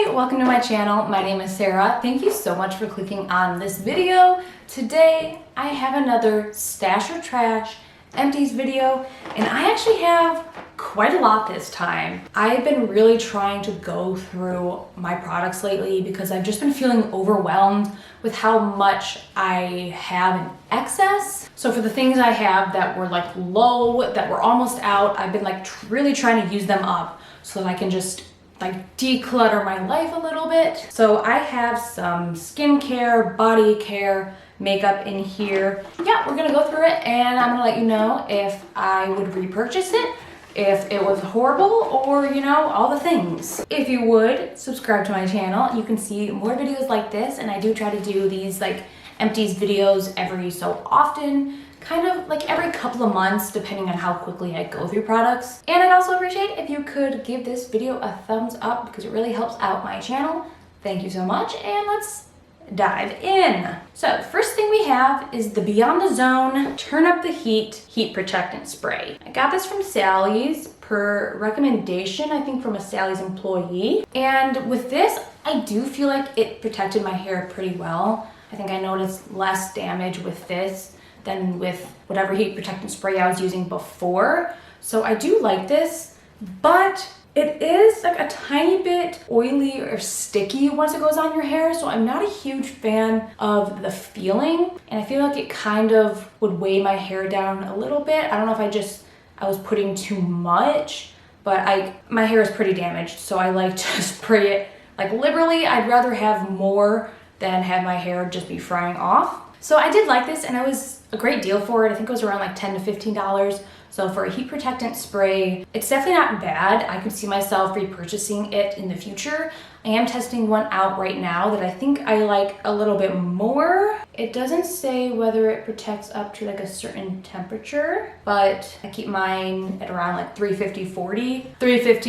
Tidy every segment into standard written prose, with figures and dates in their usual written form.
Hey, welcome to my channel. My name is Sarah. Thank you so much for clicking on this video. Today, I have another Stash or Trash Empties video, and I actually have quite a lot this time. I've been really trying to go through my products lately because I've just been feeling overwhelmed with how much I have in excess. So for the things I have that were like low, that were almost out, I've been like really trying to use them up so that I can just like declutter my life a little bit. So I have some skincare, body care, makeup in here. Yeah, we're gonna go through it and I'm gonna let you know if I would repurchase it, if it was horrible, or you know, all the things. If you would subscribe to my channel, you can see more videos like this, and I do try to do these like empties videos every so often, kind of like every couple of months, depending on how quickly I go through products. And I'd also appreciate if you could give this video a thumbs up because it really helps out my channel. Thank you so much, and let's dive in. So the first thing we have is the Beyond the Zone Turn Up the Heat Protectant Spray. I got this from Sally's per recommendation, I think from a Sally's employee. And with this, I do feel like it protected my hair pretty well. I think I noticed less damage with this than with whatever heat protectant spray I was using before. So I do like this, but it is like a tiny bit oily or sticky once it goes on your hair, so I'm not a huge fan of the feeling, and I feel like it kind of would weigh my hair down a little bit. I don't know if I was putting too much, but my hair is pretty damaged, so I like to spray it like liberally. I'd rather have more than have my hair just be frying off. So I did like this, and it was a great deal for it. I think it was around like $10 to $15. So for a heat protectant spray, it's definitely not bad. I could see myself repurchasing it in the future. I am testing one out right now that I think I like a little bit more. It doesn't say whether it protects up to like a certain temperature, but I keep mine at around like 350,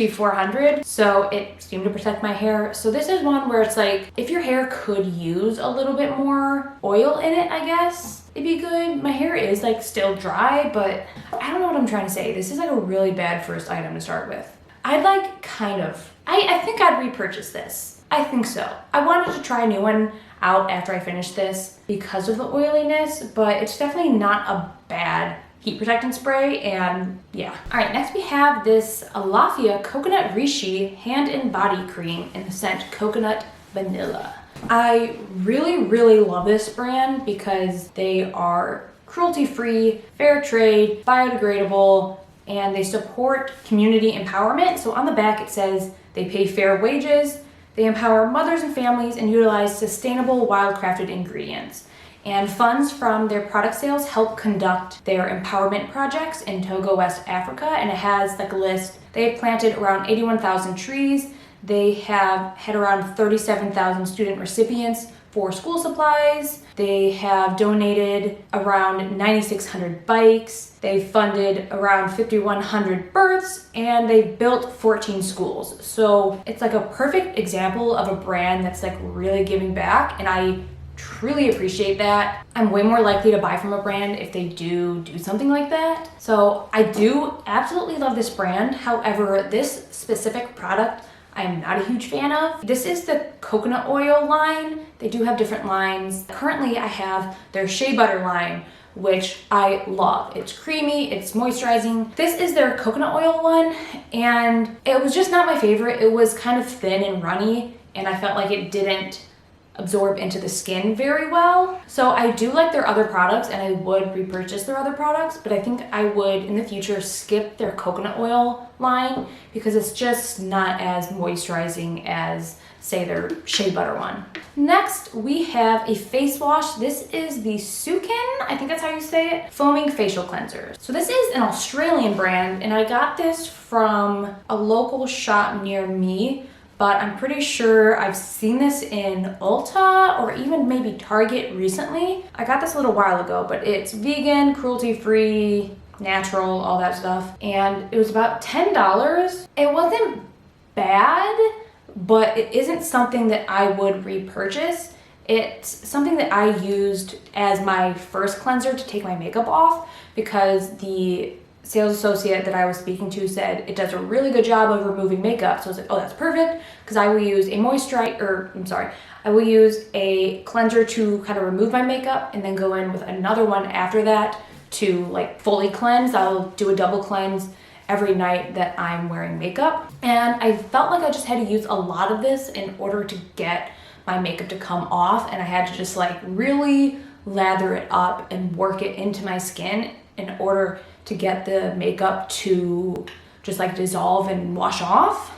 400. So it seemed to protect my hair. So this is one where it's like, if your hair could use a little bit more oil in it, I guess it'd be good. My hair is like still dry, but I don't know what I'm trying to say. This is like a really bad first item to start with. I'd like I think I'd repurchase this. I think so. I wanted to try a new one out after I finished this because of the oiliness, but it's definitely not a bad heat protectant spray, and yeah. All right, next we have this Alafia Coconut Rishi Hand and Body Cream in the scent Coconut Vanilla. I really love this brand because they are cruelty-free, fair trade, biodegradable, and they support community empowerment. So on the back it says they pay fair wages, they empower mothers and families, and utilize sustainable wildcrafted ingredients. And funds from their product sales help conduct their empowerment projects in Togo, West Africa. And it has like a list. They have planted around 81,000 trees. They have had around 37,000 student recipients for school supplies. They have donated around 9,600 bikes. They funded around 5,100 births, and they built 14 schools. So it's like a perfect example of a brand that's like really giving back, and I truly appreciate that. I'm way more likely to buy from a brand if they do something like that. So I do absolutely love this brand. However, this specific product I am not a huge fan of. This is the coconut oil line. They do have different lines. Currently I have their shea butter line, which I love. It's creamy, it's moisturizing. This is their coconut oil one, and it was just not my favorite. It was kind of thin and runny, and I felt like it didn't absorb into the skin very well. So I do like their other products, and I would repurchase their other products, but I think I would in the future skip their coconut oil line because it's just not as moisturizing as say their shea butter one. Next we have a face wash. This is the Sukin, I think that's how you say it, foaming facial cleanser. So this is an Australian brand, and I got this from a local shop near me, but I'm pretty sure I've seen this in Ulta or even maybe Target recently. I got this a little while ago, but it's vegan, cruelty-free, natural, all that stuff. And it was about $10. It wasn't bad, but it isn't something that I would repurchase. It's something that I used as my first cleanser to take my makeup off because the sales associate that I was speaking to said it does a really good job of removing makeup. So I was like, oh, that's perfect, because I will use a I will use a cleanser to kind of remove my makeup and then go in with another one after that to like fully cleanse. I'll do a double cleanse every night that I'm wearing makeup. And I felt like I just had to use a lot of this in order to get my makeup to come off, and I had to just like really lather it up and work it into my skin in order to get the makeup to just like dissolve and wash off.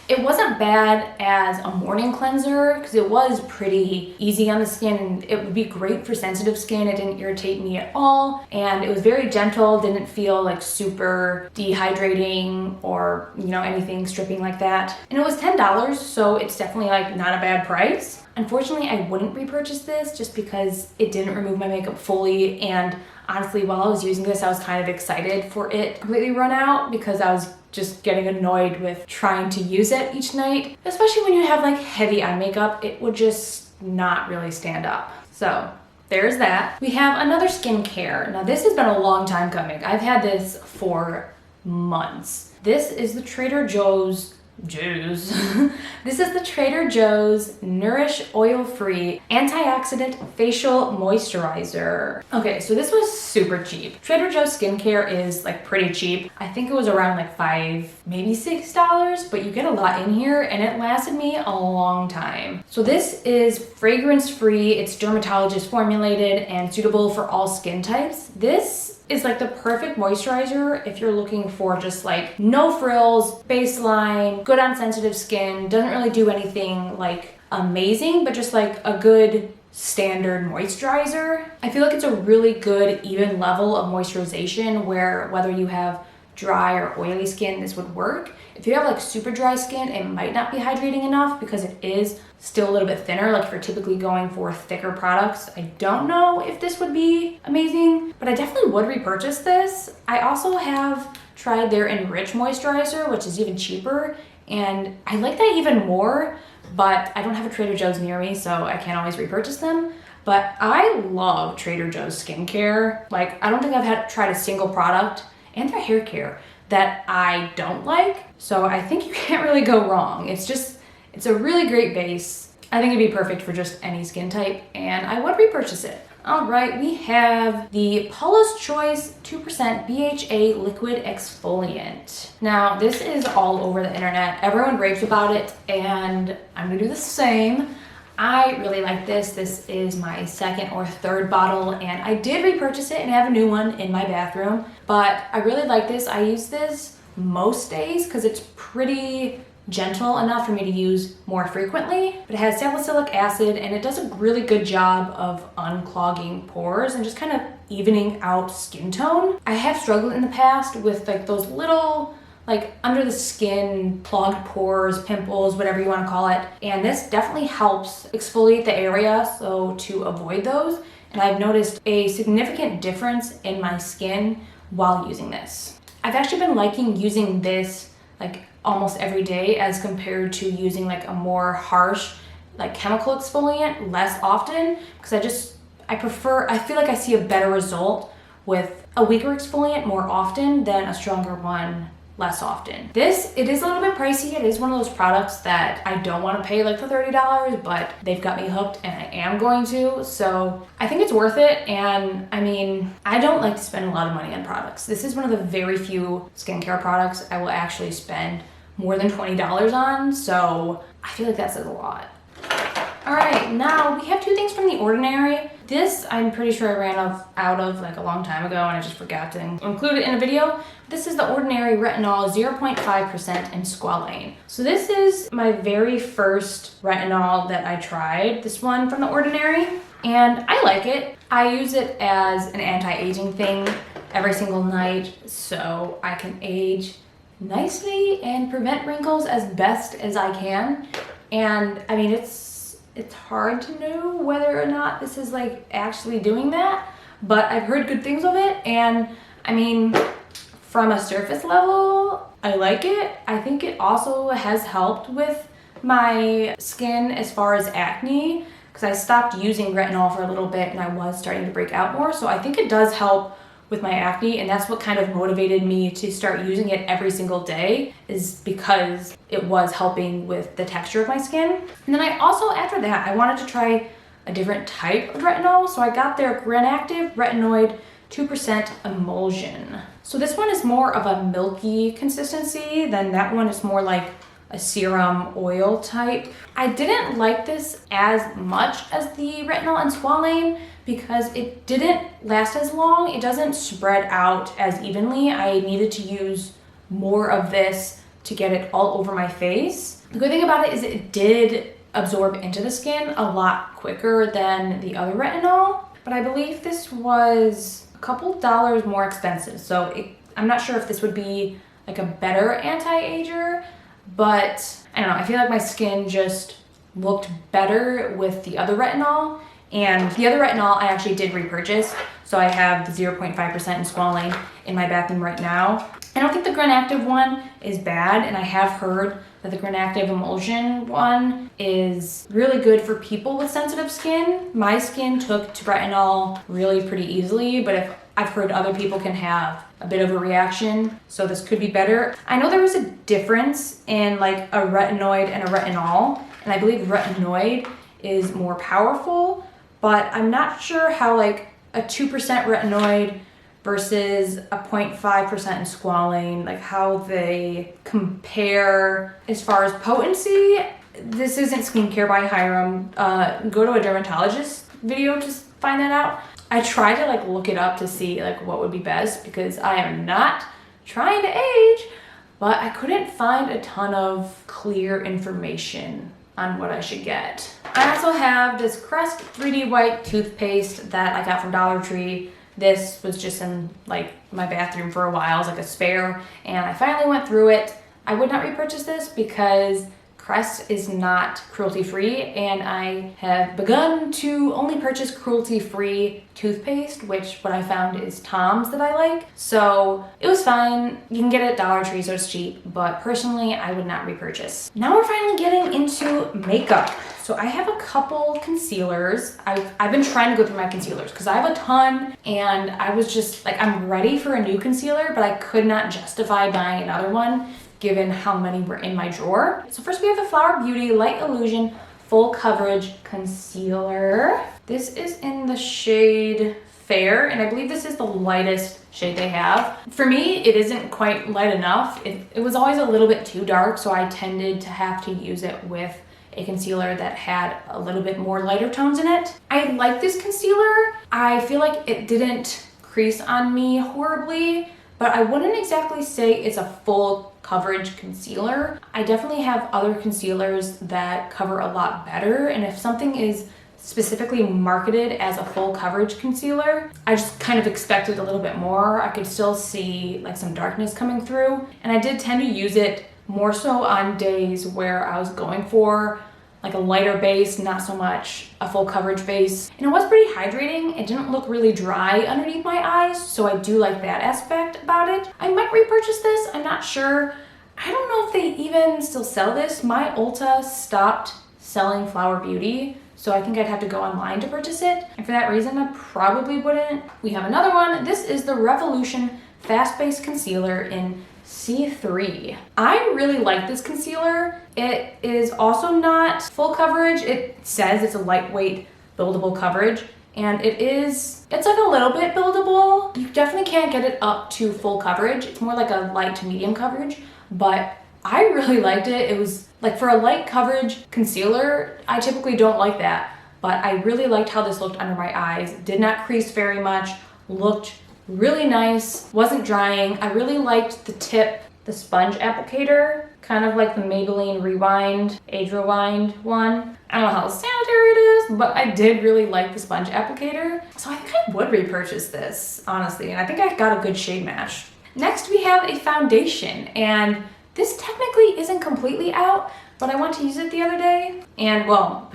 It wasn't bad as a morning cleanser because it was pretty easy on the skin, and it would be great for sensitive skin. It didn't irritate me at all, and it was very gentle, didn't feel like super dehydrating or, you know, anything stripping like that. And it was $10, so it's definitely like not a bad price. Unfortunately, I wouldn't repurchase this just because it didn't remove my makeup fully, and honestly, while I was using this, I was kind of excited for it to completely run out because I was just getting annoyed with trying to use it each night. Especially when you have like heavy eye makeup, it would just not really stand up. So there's that. We have another skincare. Now this has been a long time coming. I've had this for months. This is the Trader Joe's This is the Trader Joe's Nourish Oil-Free Antioxidant Facial Moisturizer. Okay, so this was super cheap. Trader Joe's skincare is like pretty cheap. I think it was around like $5, maybe $6, but you get a lot in here and it lasted me a long time. So this is fragrance-free, it's dermatologist formulated and suitable for all skin types. This is like the perfect moisturizer if you're looking for just like no frills, baseline, good on sensitive skin, doesn't really do anything like amazing, but just like a good standard moisturizer. I feel like it's a really good even level of moisturization where whether you have dry or oily skin, this would work. If you have like super dry skin, it might not be hydrating enough because it is still a little bit thinner. Like if you're typically going for thicker products, I don't know if this would be amazing, but I definitely would repurchase this. I also have tried their Enrich moisturizer, which is even cheaper, and I like that even more, but I don't have a Trader Joe's near me, so I can't always repurchase them. But I love Trader Joe's skincare. Like I don't think I've tried a single product, and their hair care, that I don't like. So I think you can't really go wrong. It's a really great base. I think it'd be perfect for just any skin type, and I would repurchase it. All right, we have the Paula's Choice 2% BHA Liquid Exfoliant. Now, this is all over the internet. Everyone raves about it, and I'm gonna do the same. I really like this. This is my second or third bottle, and I did repurchase it and have a new one in my bathroom, but I really like this. I use this most days because it's pretty gentle enough for me to use more frequently, but it has salicylic acid and it does a really good job of unclogging pores and just kind of evening out skin tone. I have struggled in the past with like those little like under the skin clogged pores, pimples, whatever you want to call it, and this definitely helps exfoliate the area so to avoid those. And I've noticed a significant difference in my skin while using this. I've actually been liking using this like almost every day as compared to using like a more harsh like chemical exfoliant less often, because I feel like I see a better result with a weaker exfoliant more often than a stronger one less often. It is a little bit pricey. It is one of those products that I don't want to pay like the $30, but they've got me hooked and I am going to. So I think it's worth it. And I mean, I don't like to spend a lot of money on products. This is one of the very few skincare products I will actually spend more than $20 on. So I feel like that says a lot. All right, now we have two things from The Ordinary. This I'm pretty sure I ran out of like a long time ago and I just forgot to include it in a video. This is The Ordinary Retinol 0.5% in Squalane. So this is my very first retinol that I tried, this one from The Ordinary, and I like it. I use it as an anti-aging thing every single night so I can age nicely and prevent wrinkles as best as I can. And I mean, it's hard to know whether or not this is like actually doing that, but I've heard good things of it, and I mean, from a surface level, I like it. I think it also has helped with my skin as far as acne, because I stopped using retinol for a little bit and I was starting to break out more, so I think it does help with my acne, and that's what kind of motivated me to start using it every single day, is because it was helping with the texture of my skin. And then I also, after that, I wanted to try a different type of retinol, so I got their Granactive Retinoid 2% Emulsion. So this one is more of a milky consistency, then that one is more like a serum oil type. I didn't like this as much as the Retinol and Squalane because it didn't last as long. It doesn't spread out as evenly. I needed to use more of this to get it all over my face. The good thing about it is it did absorb into the skin a lot quicker than the other retinol, but I believe this was a couple dollars more expensive. So I'm not sure if this would be like a better anti-ager, but I don't know, I feel like my skin just looked better with the other retinol. And the other retinol I actually did repurchase. So I have the 0.5% in Squalane in my bathroom right now. I don't think the Granactive one is bad, and I have heard that the Granactive Emulsion one is really good for people with sensitive skin. My skin took to retinol really pretty easily, but if I've heard other people can have a bit of a reaction, so this could be better. I know there was a difference in like a retinoid and a retinol, and I believe retinoid is more powerful, but I'm not sure how like a 2% retinoid versus a 0.5% in Squalane, like how they compare as far as potency. This isn't skincare by Hiram. Go to a dermatologist video to find that out. I tried to like look it up to see like what would be best because I am not trying to age, but I couldn't find a ton of clear information on what I should get. I also have this Crest 3D white toothpaste that I got from Dollar Tree. This was just in like my bathroom for a while as like a spare, and I finally went through it. I would not repurchase this because Crest is not cruelty-free, and I have begun to only purchase cruelty-free toothpaste, which what I found is Tom's that I like. So it was fine. You can get it at Dollar Tree, so it's cheap, but personally, I would not repurchase. Now we're finally getting into makeup. So I have a couple concealers. I've been trying to go through my concealers because I have a ton, and I was just like, I'm ready for a new concealer, but I could not justify buying another one given how many were in my drawer. So first we have the Flower Beauty Light Illusion Full Coverage Concealer. This is in the shade Fair, and I believe this is the lightest shade they have. For me, it isn't quite light enough. It was always a little bit too dark, so I tended to have to use it with a concealer that had a little bit more lighter tones in it. I like this concealer. I feel like it didn't crease on me horribly, but I wouldn't exactly say it's a full coverage concealer. I definitely have other concealers that cover a lot better, and if something is specifically marketed as a full coverage concealer, I just kind of expected a little bit more. I could still see like some darkness coming through, and I did tend to use it more so on days where I was going for like a lighter base, not so much a full coverage base. And it was pretty hydrating. It didn't look really dry underneath my eyes, so I do like that aspect about it. I might repurchase this, I'm not sure. I don't know if they even still sell this. My Ulta stopped selling Flower Beauty, so I think I'd have to go online to purchase it. And for that reason, I probably wouldn't. We have another one. This is the Revolution Fast Base Concealer in C3. I really like this concealer. It is also not full coverage. It says it's a lightweight buildable coverage, and it's like a little bit buildable. You definitely can't get it up to full coverage. It's more like a light to medium coverage, but I really liked it. It was like, for a light coverage concealer, I typically don't like that, but I really liked how this looked under my eyes. Did not crease very much, looked really nice, wasn't drying. I really liked the tip, the sponge applicator, kind of like the Maybelline Rewind, Age Rewind one. I don't know how sanitary it is, but I did really like the sponge applicator. So I think I would repurchase this, honestly, and I think I got a good shade match. Next, we have a foundation, and this technically isn't completely out, but I went to use it the other day, and well,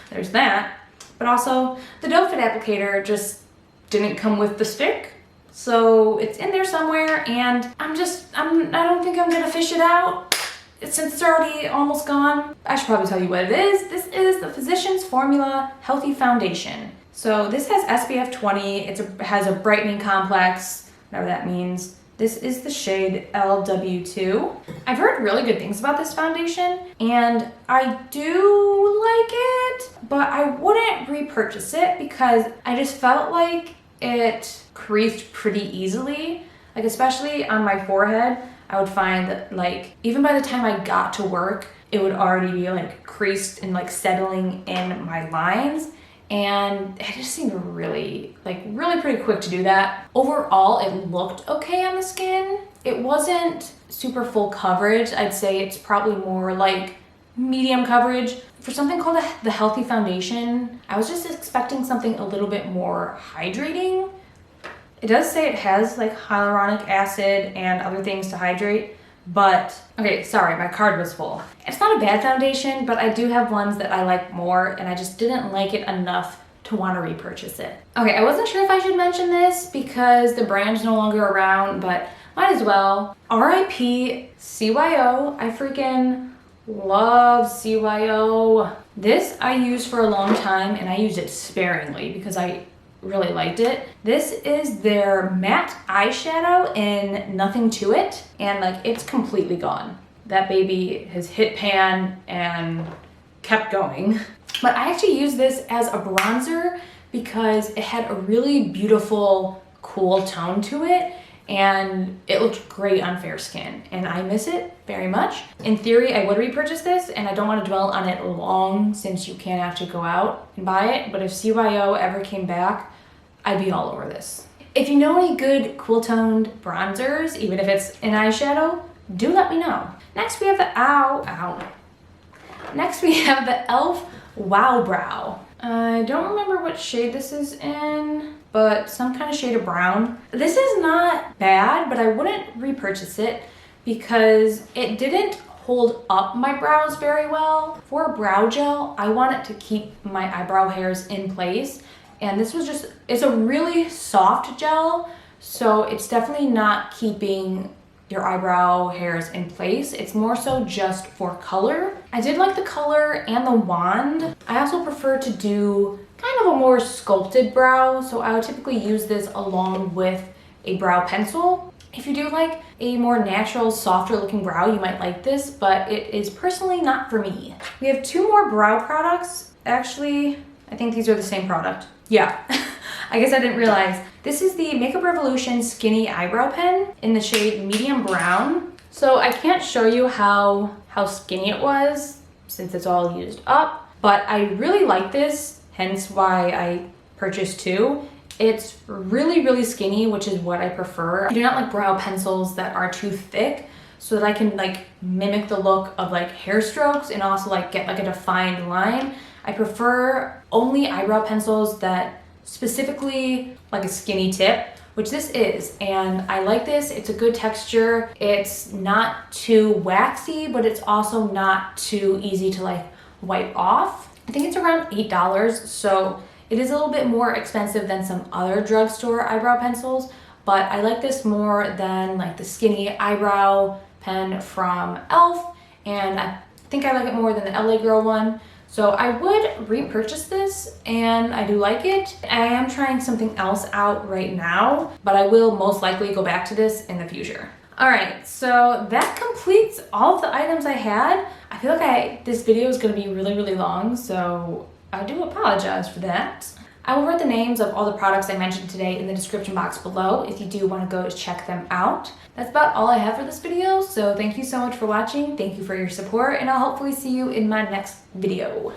there's that. But also, the Doe Fit applicator just didn't come with the stick. So it's in there somewhere, and I don't think I'm gonna fish it out since it's already almost gone. I should probably tell you what it is. This is the Physicians Formula Healthy Foundation. So this has SPF 20. It has a brightening complex, whatever that means. This is the shade LW2. I've heard really good things about this foundation and I do like it, but I wouldn't repurchase it because I just felt like it creased pretty easily. Like especially on my forehead, I would find that like even by the time I got to work, it would already be like creased and like settling in my lines. And it just seemed really pretty quick to do that. Overall, it looked okay on the skin. It wasn't super full coverage. I'd say it's probably more like medium coverage. For something called the Healthy Foundation, I was just expecting something a little bit more hydrating. It does say it has like hyaluronic acid and other things to hydrate, but okay, sorry, my card was full. It's not a bad foundation, but I do have ones that I like more and I just didn't like it enough to want to repurchase it. Okay, I wasn't sure if I should mention this because the brand's no longer around, but might as well. RIP CYO. I freaking love CYO. This I used for a long time and I used it sparingly because I really liked it. This is their matte eyeshadow in Nothing to It, and like it's completely gone. That baby has hit pan and kept going. But I actually use this as a bronzer because it had a really beautiful, cool tone to it and it looked great on fair skin and I miss it very much. In theory, I would repurchase this and I don't want to dwell on it long since you can't actually go out and buy it, but if CYO ever came back, I'd be all over this. If you know any good cool toned bronzers, even if it's an eyeshadow, do let me know. Next we have the Next we have the e.l.f. Wow Brow. I don't remember what shade this is in, but some kind of shade of brown. This is not bad, but I wouldn't repurchase it because it didn't hold up my brows very well. For a brow gel, I want it to keep my eyebrow hairs in place. And this was just, it's a really soft gel, so it's definitely not keeping your eyebrow hairs in place. It's more so just for color. I did like the color and the wand. I also prefer to do kind of a more sculpted brow, so I would typically use this along with a brow pencil. If you do like a more natural, softer looking brow, you might like this, but it is personally not for me. We have two more brow products. Actually, I think these are the same product. Yeah, I guess I didn't realize. This is the Makeup Revolution Skinny Eyebrow Pen in the shade Medium Brown. So I can't show you how skinny it was since it's all used up, but I really like this, hence why I purchased two. It's really, really skinny, which is what I prefer. I do not like brow pencils that are too thick so that I can like mimic the look of like hair strokes and also like get like a defined line. I prefer only eyebrow pencils that specifically like a skinny tip, which this is, and I like this. It's a good texture. It's not too waxy, but it's also not too easy to like wipe off. I think it's around $8, so it is a little bit more expensive than some other drugstore eyebrow pencils, but I like this more than like the skinny eyebrow pen from e.l.f. and I think I like it more than the LA Girl one. So I would repurchase this and I do like it. I am trying something else out right now, but I will most likely go back to this in the future. All right, so that completes all of the items I had. I feel like this video is gonna be really, really long, so I do apologize for that. I will write the names of all the products I mentioned today in the description box below if you do want to go check them out. That's about all I have for this video, so thank you so much for watching, thank you for your support, and I'll hopefully see you in my next video.